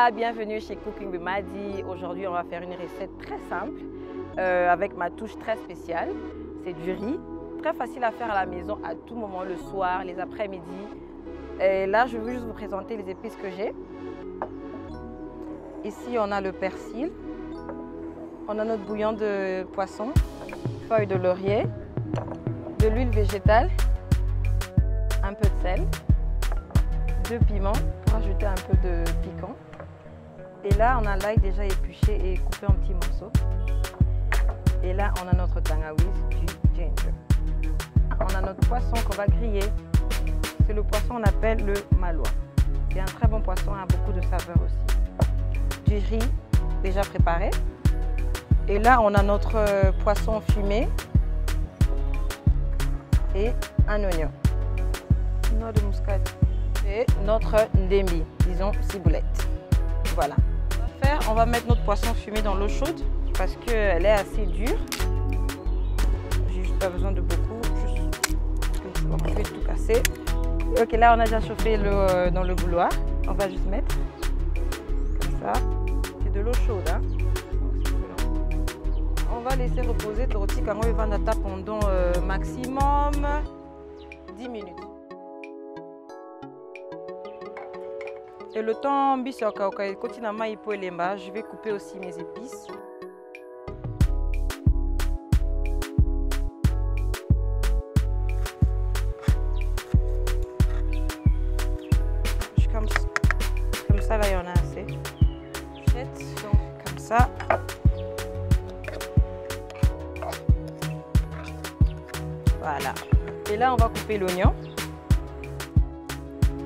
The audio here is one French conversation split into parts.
Bonsoir, bienvenue chez Cooking with Madi. Aujourd'hui, on va faire une recette très simple avec ma touche très spéciale. C'est du riz, très facile à faire à la maison à tout moment, le soir, les après-midi. Et là, je veux juste vous présenter les épices que j'ai. Ici, on a le persil, on a notre bouillon de poisson, feuilles de laurier, de l'huile végétale, un peu de sel, 2 piments pour ajouter un peu de piquant. Et là, on a l'ail déjà épluché et coupé en petits morceaux. Et là, on a notre tangawiz, du ginger. On a notre poisson qu'on va griller. C'est le poisson qu'on appelle le malois. C'est un très bon poisson, a beaucoup de saveur aussi. Du riz déjà préparé. Et là, on a notre poisson fumé et un oignon. Noix de muscade. Et notre ndembi, disons ciboulette. Voilà. On va mettre notre poisson fumé dans l'eau chaude parce qu'elle est assez dure. J'ai juste pas besoin de beaucoup, juste on va tout casser. Ok, là on a déjà chauffé l'eau dans le bouilloire. On va juste mettre comme ça. C'est de l'eau chaude, hein. On va laisser reposer torti quand on va nata pendant maximum 10 minutes. Et le temps je vais couper aussi mes épices. Comme ça, là, il y en a assez. Donc, comme ça. Voilà. Et là, on va couper l'oignon.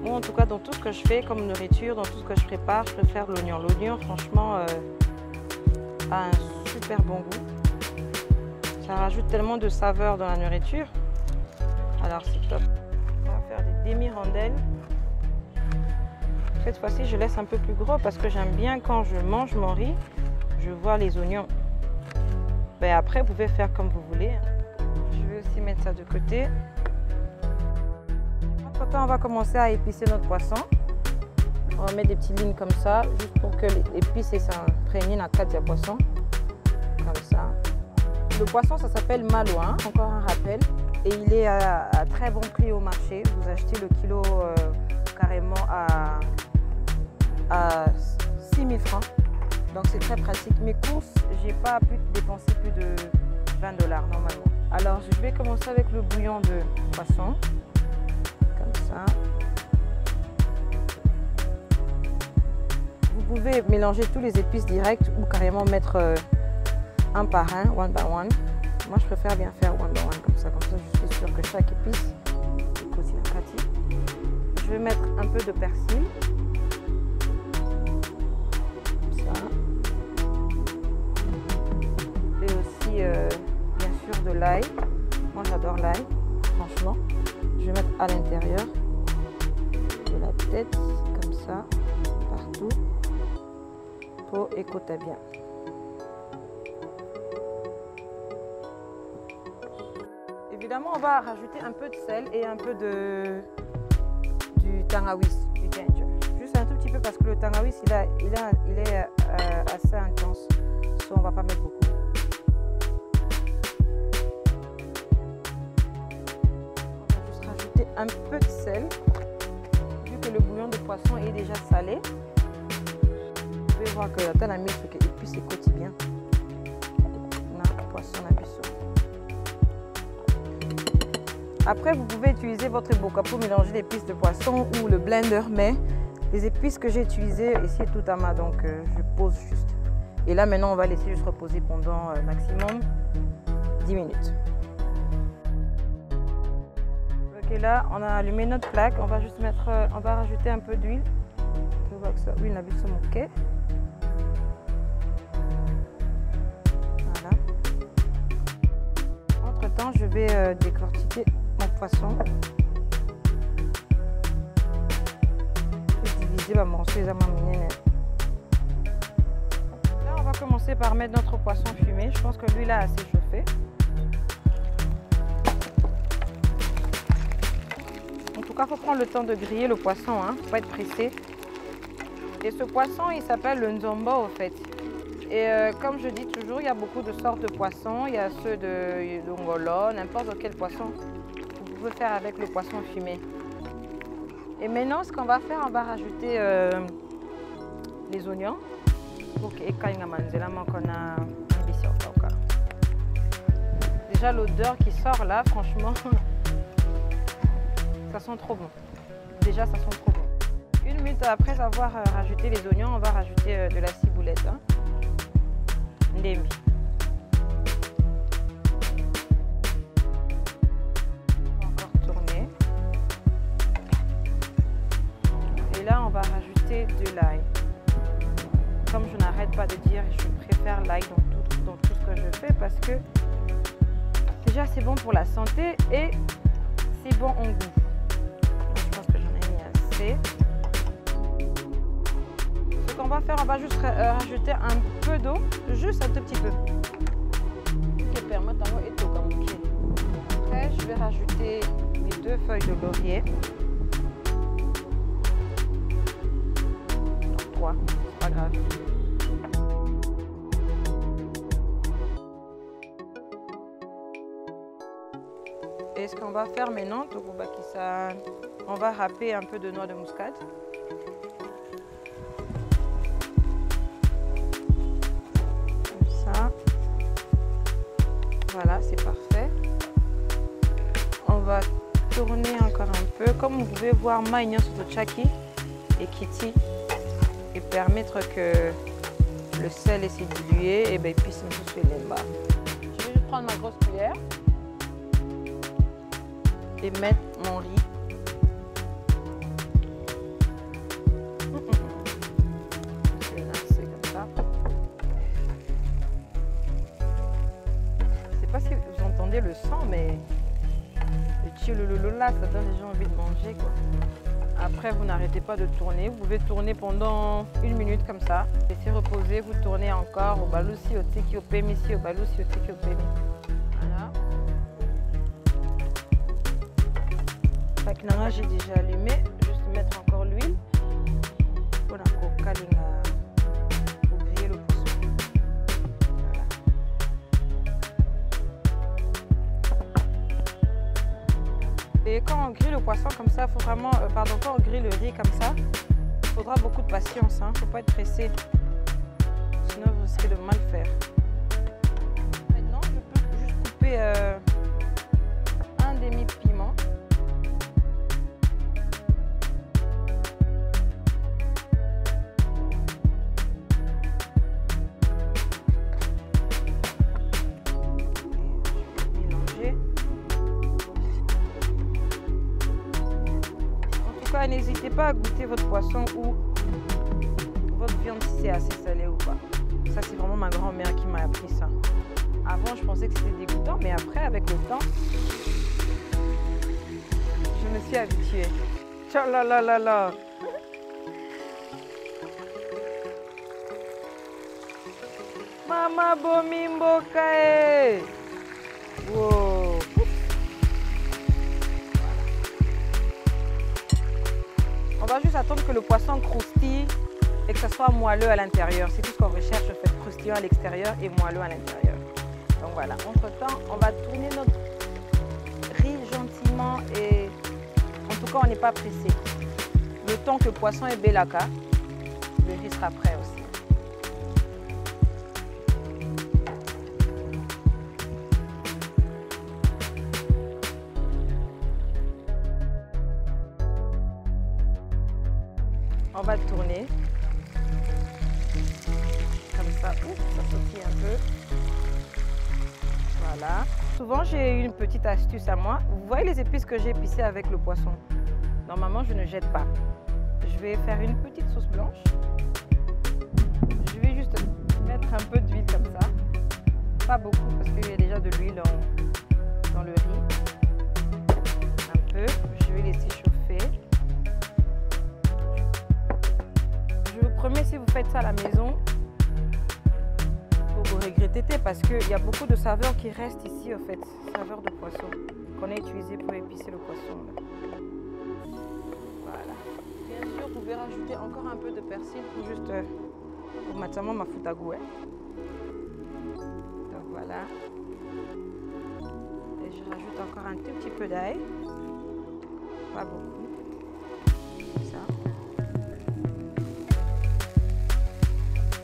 Moi, en tout cas, dans tout ce que je fais comme nourriture, dans tout ce que je prépare, je préfère l'oignon. L'oignon, franchement, a un super bon goût. Ça rajoute tellement de saveur dans la nourriture. Alors, c'est top. On va faire des demi-rondelles. Cette fois-ci, je laisse un peu plus gros parce que j'aime bien quand je mange mon riz, je vois les oignons. Ben, après, vous pouvez faire comme vous voulez. Je vais aussi mettre ça de côté. On va commencer à épicer notre poisson. On va mettre des petites lignes comme ça, juste pour que l'épice s'imprègne dans le du poisson. Comme ça. Le poisson, ça s'appelle malois, encore un rappel. Et il est à très bon prix au marché. Vous achetez le kilo carrément à 6 000 francs. Donc c'est très pratique. Mes courses, j'ai pas pu dépenser plus de 20 $ normalement. Alors je vais commencer avec le bouillon de poisson. Comme ça. Vous pouvez mélanger tous les épices directs ou carrément mettre un par un, one by one. Moi, je préfère bien faire one by one comme ça je suis sûre que chaque épice est aussi pratique. Je vais mettre un peu de persil. Comme ça. Et aussi, bien sûr, de l'ail. Moi, j'adore l'ail, franchement. Je vais mettre à l'intérieur de la tête, comme ça, partout, pour écouter bien. Évidemment, on va rajouter un peu de sel et un peu du tangawiz, du ginger. Juste un tout petit peu parce que le tangawiz, il est assez intense. Donc, on ne va pas mettre beaucoup. Un peu de sel, vu que le bouillon de poisson est déjà salé. Vous pouvez voir que la telle a mis ce et puis c'est côté bien. Le poisson a Après, vous pouvez utiliser votre boca pour mélanger l'épice de poisson ou le blender, mais les épices que j'ai utilisées ici est tout à main, donc je pose juste. Et là, maintenant, on va laisser juste reposer pendant maximum 10 minutes. Et là, on a allumé notre plaque. On va juste mettre, on va rajouter un peu d'huile. Je vois que ça, oui, on a vu sur mon quai. Voilà. Entre temps, je vais décortiquer mon poisson. Je vais diviser ma morceau à ma minine. Là, on va commencer par mettre notre poisson fumé. Je pense que l'huile a assez chauffé. En tout cas, il faut prendre le temps de griller le poisson, hein. Faut pas être pressé. Et ce poisson, il s'appelle le nzombo en fait. Et comme je dis toujours, il y a beaucoup de sortes de poissons. Il y a ceux de ngolo, n'importe quel poisson. Vous pouvez faire avec le poisson fumé. Et maintenant, ce qu'on va faire, on va rajouter les oignons. Déjà, l'odeur qui sort là, franchement, ça sent trop bon. Déjà, ça sent trop bon. 1 minute après avoir rajouté les oignons, on va rajouter de la ciboulette. Hein. Ndembi. On va encore tourner. Et là, on va rajouter de l'ail. Comme je n'arrête pas de dire, je préfère l'ail dans tout ce que je fais parce que déjà, c'est bon pour la santé et c'est bon en goût. Je pense que j'en ai mis assez. Ce qu'on va faire, on va juste rajouter un peu d'eau, juste un tout petit peu. Après, je vais rajouter les 2 feuilles de laurier. Non, 3, c'est pas grave. Et ce qu'on va faire maintenant, on va râper un peu de noix de muscade. Comme ça. Voilà, c'est parfait. On va tourner encore un peu. Comme vous pouvez voir, maïgnon sur chaki et kiti et permettre que le sel s'est dilué et ben puisse me souffler les bas. Je vais juste prendre ma grosse cuillère et mettre mon riz. Je vais lancer comme ça. Je ne sais pas si vous entendez le son, mais le tchilololo là, ça donne déjà envie de manger quoi. Après, vous n'arrêtez pas de tourner. Vous pouvez tourner pendant 1 minute comme ça. Laissez reposer, vous tournez encore au balousi, au tiki, au pemi, au balousi, au tiki, au pemi. Voilà. Là, j'ai déjà allumé, juste mettre encore l'huile pour griller le poisson. Voilà. Et quand on grille le poisson comme ça, il faut vraiment, quand on grille le riz comme ça, il faudra beaucoup de patience, il ne faut pas être pressé, sinon vous risquez de mal faire. Maintenant, je peux juste couper un demi-piment. N'hésitez pas à goûter votre poisson ou votre viande si c'est assez salé ou pas. Ça, c'est vraiment ma grand-mère qui m'a appris ça. Avant, je pensais que c'était dégoûtant, mais après, avec le temps, je me suis habituée. Tchalalala. Mama bomimbokae. Wow. On va juste attendre que le poisson croustille et que ça soit moelleux à l'intérieur. C'est tout ce qu'on recherche, en fait, croustillant à l'extérieur et moelleux à l'intérieur. Donc voilà, entre-temps, on va tourner notre riz gentiment et en tout cas, on n'est pas pressé. Le temps que le poisson est belaka, le riz sera prêt aussi. On va tourner comme ça. Ouh, ça sautille un peu. Voilà. Souvent, j'ai une petite astuce à moi. Vous voyez les épices que j'ai épicées avec le poisson? Normalement, je ne jette pas. Je vais faire une petite sauce blanche. Je vais juste mettre un peu d'huile comme ça. Pas beaucoup parce qu'il y a déjà de l'huile dans le riz. Un peu. Je vais laisser chauffer. Je vous promets, si vous faites ça à la maison, vous regrettez parce qu'il y a beaucoup de saveurs qui restent ici, en fait, saveurs de poisson qu'on a utilisé pour épicer le poisson. Là. Voilà. Bien sûr, vous pouvez rajouter encore un peu de persil pour juste pour maintenant ma fout à goût. Donc voilà. Et je rajoute encore un tout petit peu d'ail. Pas beaucoup. Comme ça.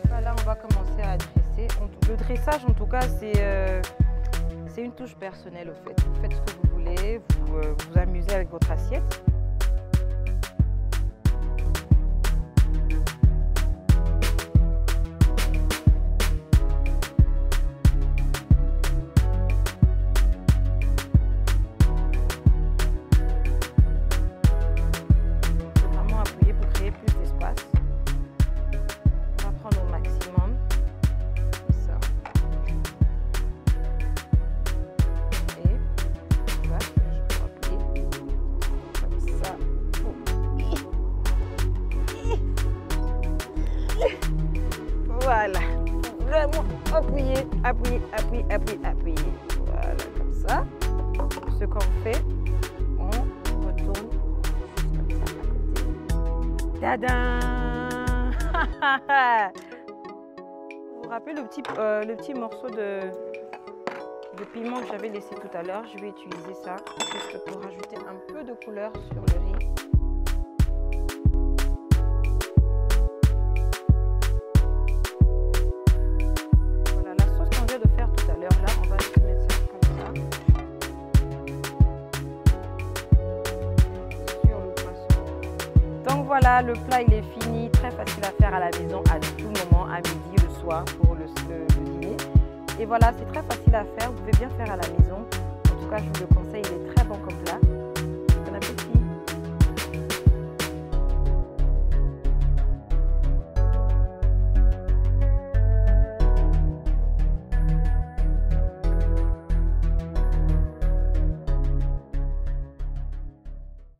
Voilà, on va commencer à dresser. Le dressage, en tout cas, c'est une touche personnelle au fait. Vous faites ce que vous voulez, vous vous amusez avec votre assiette. Voilà, vraiment appuyer, appuyer, appuyer, appuyer, appuyer. Voilà, comme ça. Ce qu'on fait, on retourne juste comme ça à côté. Tadam! Vous vous rappelez le petit morceau de piment que j'avais laissé tout à l'heure? Je vais utiliser ça juste pour rajouter un peu de couleur sur le riz. Donc voilà, le plat il est fini, très facile à faire à la maison à tout moment, à midi, le soir pour le dîner. Et voilà, c'est très facile à faire, vous pouvez bien faire à la maison. En tout cas, je vous le conseille, il est très bon comme plat.